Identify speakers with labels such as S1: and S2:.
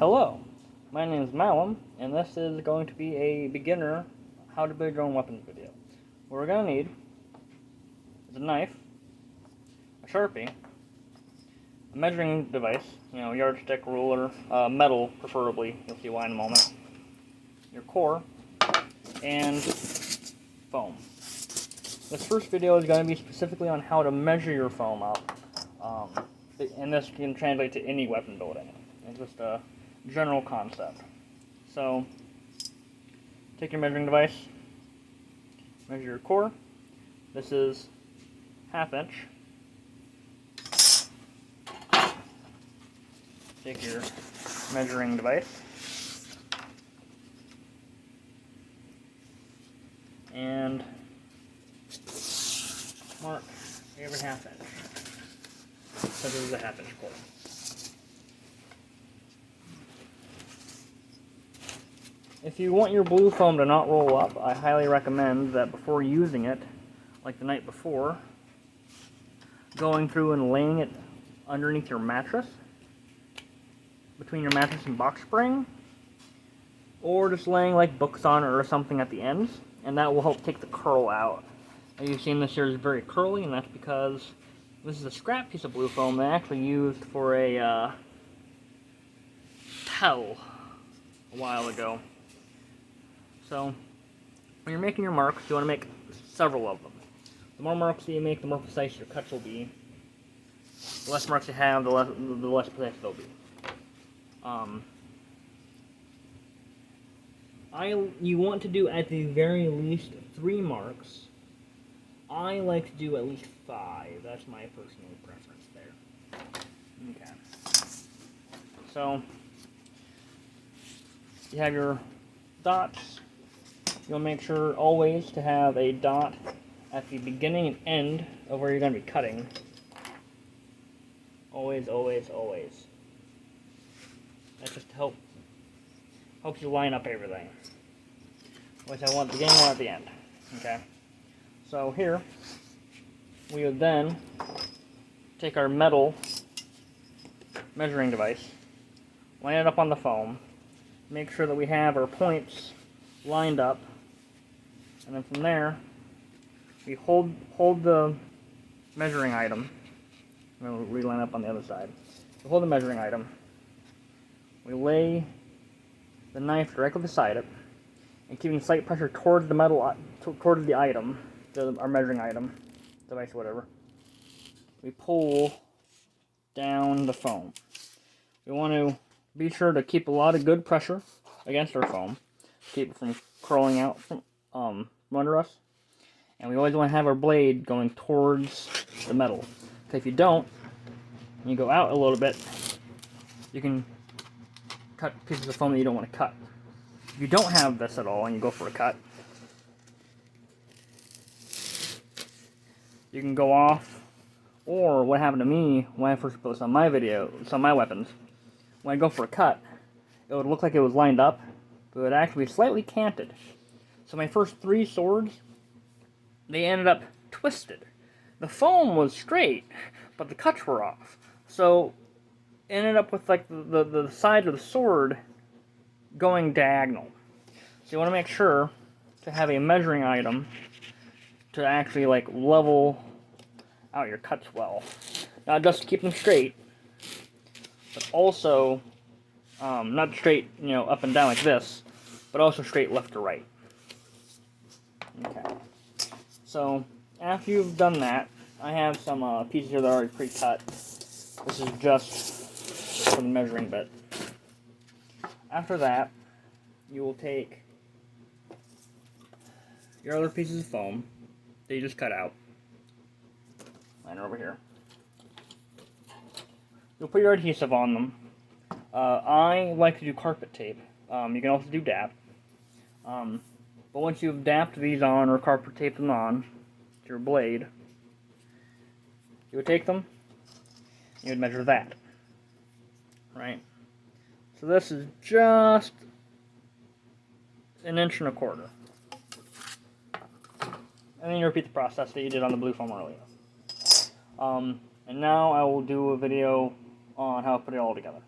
S1: Hello, my name is Malum, and this is going to be a beginner how to build your own weapons video. What we're going to need is a knife, a Sharpie, a measuring device, yardstick, ruler, metal preferably, you'll see why in a moment, your core, and foam. This first video is going to be specifically on how to measure your foam up, and this can translate to any weapon building. It's just a general concept. So, take your measuring device, measure your core. This is 1/2 inch. Take your measuring device and mark every 1/2 inch. So this is a 1/2 inch core. If you want your blue foam to not roll up, I highly recommend that before using it, like the night before, going through and laying it underneath your mattress, between your mattress and box spring, or just laying like books on it or something at the ends, and that will help take the curl out. As you've seen, this here is very curly, and that's because this is a scrap piece of blue foam they actually used for a towel a while ago. So, when you're making your marks, you want to make several of them. The more marks that you make, the more precise your cuts will be. The less marks you have, the less precise they'll be. You want to do at the very least 3 marks. I like to do at least 5. That's my personal preference there. Okay. So, you have your dots. You'll make sure always to have a dot at the beginning and end of where you're going to be cutting. Always, always, always. That just helps you line up everything. Which I want at the beginning, one at the end. Okay. So here, we would then take our metal measuring device, line it up on the foam, make sure that we have our points lined up, and then from there, we hold the measuring item. We'll reline up on the other side. We hold the measuring item. We lay the knife directly beside it, and keeping slight pressure towards the metal, towards the item, our measuring item, device, whatever. We pull down the foam. We want to be sure to keep a lot of good pressure against our foam, keep it from curling out from under us. And we always want to have our blade going towards the metal. Because if you don't, and you go out a little bit, you can cut pieces of foam that you don't want to cut. If you don't have this at all and you go for a cut, you can go off. Or what happened to me when I first put this on my videos, on my weapons, when I go for a cut, it would look like it was lined up, but it would actually be slightly canted. So my first 3 swords, they ended up twisted. The foam was straight, but the cuts were off. So it ended up with like the side of the sword going diagonal. So you want to make sure to have a measuring item to actually like level out your cuts well. Not just to keep them straight, but also not straight, up and down like this, but also straight left to right. Okay. So after you've done that, I have some pieces here that are already pre-cut. This is just for the measuring bit. After that, you will take your other pieces of foam that you just cut out. Mine are over here. You'll put your adhesive on them. I like to do carpet tape. You can also do DAP. But once you've dapped these on or carpet taped them on to your blade, you would take them, and you would measure that. Right? So this is just 1 1/4 inches. And then you repeat the process that you did on the blue foam earlier. And now I will do a video on how to put it all together.